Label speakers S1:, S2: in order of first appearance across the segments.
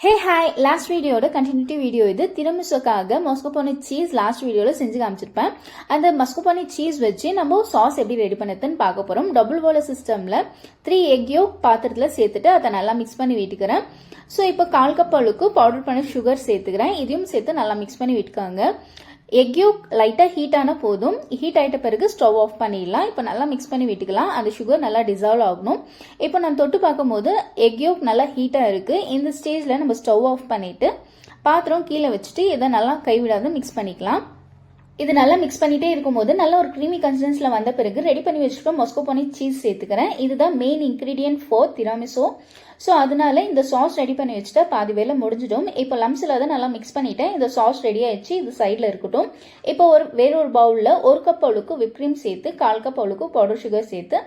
S1: Hey hi last வீடியோட continuity video இது திரமிசுக்காக மஸ்கோபோனி cheese last வீடியோல செஞ்சு காமிச்சிருப்பேன். அந்த மஸ்கோபோனி சீஸ் வச்சு நம்ம சாஸ் எப்படி ரெடி பண்ணதுன்னு பார்க்க போறோம். டபுள் பாய்லர் சிஸ்டம்ல 3 எக் யோக் பாத்திரத்துல சேர்த்துட்டு அதை நல்லா மிக்ஸ் பண்ணி விட்டுக்கிறேன். ஸோ இப்போ 1/4 கப் அளவுக்கு பவுடர் பண்ண சுகர் சேர்த்துக்கிறேன். இதையும் சேர்த்து நல்லா மிக்ஸ் பண்ணி விட்டுக்காங்க. எக் யோக் லைட்டா ஹீட் ஆன போதும். ஹீட் ஆயிட்ட பிறகு ஸ்டவ் ஆஃப் பண்ணிடலாம். இப்போ நல்லா மிக்ஸ் பண்ணி விட்டுக்கலாம். அந்த சுகர் நல்லா டிசால்வ் ஆகணும். இப்போ நான் தொட்டு பார்க்கும் போது எக் யோக் நல்லா ஹீட்டா இருக்கு. இந்த ஸ்டேஜ்ல நம்ம ஸ்டவ் ஆஃப் பண்ணிட்டு பாத்திரம் கீழே வச்சுட்டு இதை நல்லா கைவிடாத மிக்ஸ் பண்ணிக்கலாம். இது நல்லா மிக்ஸ் பண்ணிட்டே இருக்கும்போது நல்ல ஒரு கிரீமி கன்சிஸ்டன்ஸ்ல வந்த பிறகு ரெடி பண்ணி வச்சுட்டு மஸ்கோபோனி சீஸ் சேர்த்துக்கிறேன். இதுதான் மெயின் இன்கிரீடியன்ட் ஃபார் திராமிசோ. ஸோ அதனால இந்த சாஸ் ரெடி பண்ணி வச்சுட்டா பாதி வேலை முடிஞ்சிடும். இப்போ லம்ஸில் அதை நல்லா மிக்ஸ் பண்ணிட்டேன். இந்த சாஸ் ரெடி ஆயிடுச்சு. இது சைடில் இருக்கட்டும். இப்போ வேற ஒரு பவுலில் 1 கப் அளவுக்கு விப் கிரீம் சேர்த்து 1/4 கப் அளவுக்கு பவுடர் சுகர் சேர்த்து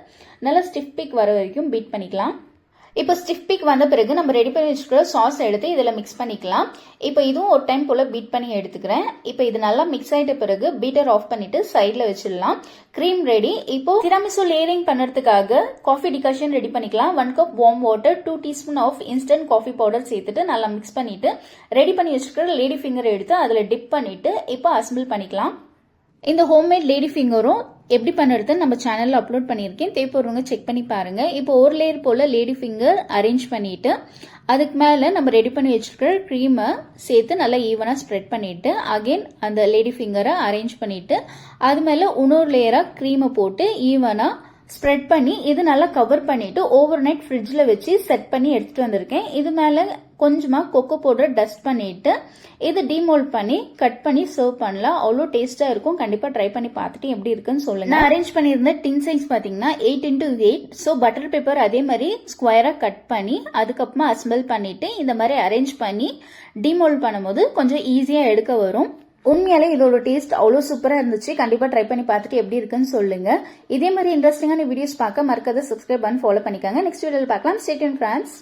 S1: நல்லா ஸ்டிஃப் பிக் வர வரைக்கும் பீட் பண்ணிக்கலாம். இப்போ ஸ்டிஃப் பிக் வந்த பிறகு நம்ம ரெடி பண்ணி வச்சுக்கிற சாஸ் எடுத்து இதில் மிக்ஸ் பண்ணிக்கலாம். இப்போ இதுவும் ஒரு டைம் போல பீட் பண்ணி எடுத்துக்கிறேன். இப்போ இது நல்லா மிக்ஸ் ஆயிட்ட பிறகு பீட்டர் ஆஃப் பண்ணிட்டு சைடில் வச்சிடலாம். Cream ready. இப்போ திராமிசு லேயரிங் பண்ணுறதுக்காக காஃபி டிகாஷன் ரெடி பண்ணிக்கலாம். 1 cup warm water, 2 teaspoon of instant coffee powder சேர்த்துட்டு நல்லா மிக்ஸ் பண்ணிட்டு ரெடி பண்ணி வச்சுக்கிற லேடி ஃபிங்கர் எடுத்து அதில் டிப் பண்ணிட்டு இப்போ அசம்பிள் பண்ணிக்கலாம். இந்த ஹோம்மேட் லேடி ஃபிங்கரும் எப்படி பண்ணுறதுன்னு நம்ம சேனலில் அப்லோட் பண்ணியிருக்கேன். தேவைப்படுறவங்க செக் பண்ணி பாருங்க. இப்போ ஒரு லேயர் போல லேடி ஃபிங்கர் அரேஞ்ச் பண்ணிட்டு அதுக்கு மேலே நம்ம ரெடி பண்ணி வச்சிருக்கிற க்ரீமை சேர்த்து நல்லா ஈவனாக ஸ்ப்ரெட் பண்ணிட்டு அகைன் அந்த லேடி ஃபிங்கரை அரேஞ்ச் பண்ணிட்டு அது மேலே இன்னொரு லேயராக க்ரீமை போட்டு ஈவனாக ஸ்ப்ரெட் பண்ணி இது நல்லா கவர் பண்ணிட்டு ஓவர் நைட் ஃப்ரிட்ஜில் வச்சு செட் பண்ணி எடுத்துட்டு வந்திருக்கேன். இது மேலே கொஞ்சமாக கொக்கோ பவுடர் டஸ்ட் பண்ணிட்டு இது டிமோல்ட் பண்ணி கட் பண்ணி சர்வ் பண்ணலாம். அவ்வளோ டேஸ்ட்டாக இருக்கும். கண்டிப்பாக ட்ரை பண்ணி பார்த்துட்டு எப்படி இருக்குன்னு சொல்லுங்க. நான் அரேஞ்ச் பண்ணியிருந்த டின் சைஸ் பார்த்தீங்கன்னா 8x8. ஸோ பட்டர் பேப்பர் அதே மாதிரி ஸ்கொயராக கட் பண்ணி அதுக்கப்புறமா அசம்பிள் பண்ணிட்டு இந்த மாதிரி அரேஞ்ச் பண்ணி டிமோல்ட் பண்ணும்போது கொஞ்சம் ஈஸியாக எடுக்க வரும். உண்மையாலே இதோட டேஸ்ட் அவ்வளோ சூப்பராக இருந்துச்சு. கண்டிப்பாக ட்ரை பண்ணி பார்த்துட்டு எப்படி இருக்குன்னு சொல்லுங்க. இதே மாதிரி இன்ட்ரெஸ்டிங்கான வீடியோஸ் பார்க்க மறக்காத சப்ஸ்கிரைப் பண்ணி ஃபாலோ பண்ணிக்கோங்க. நெக்ஸ்ட் வீடியோவில் பார்க்கலாம். Stay tuned friends.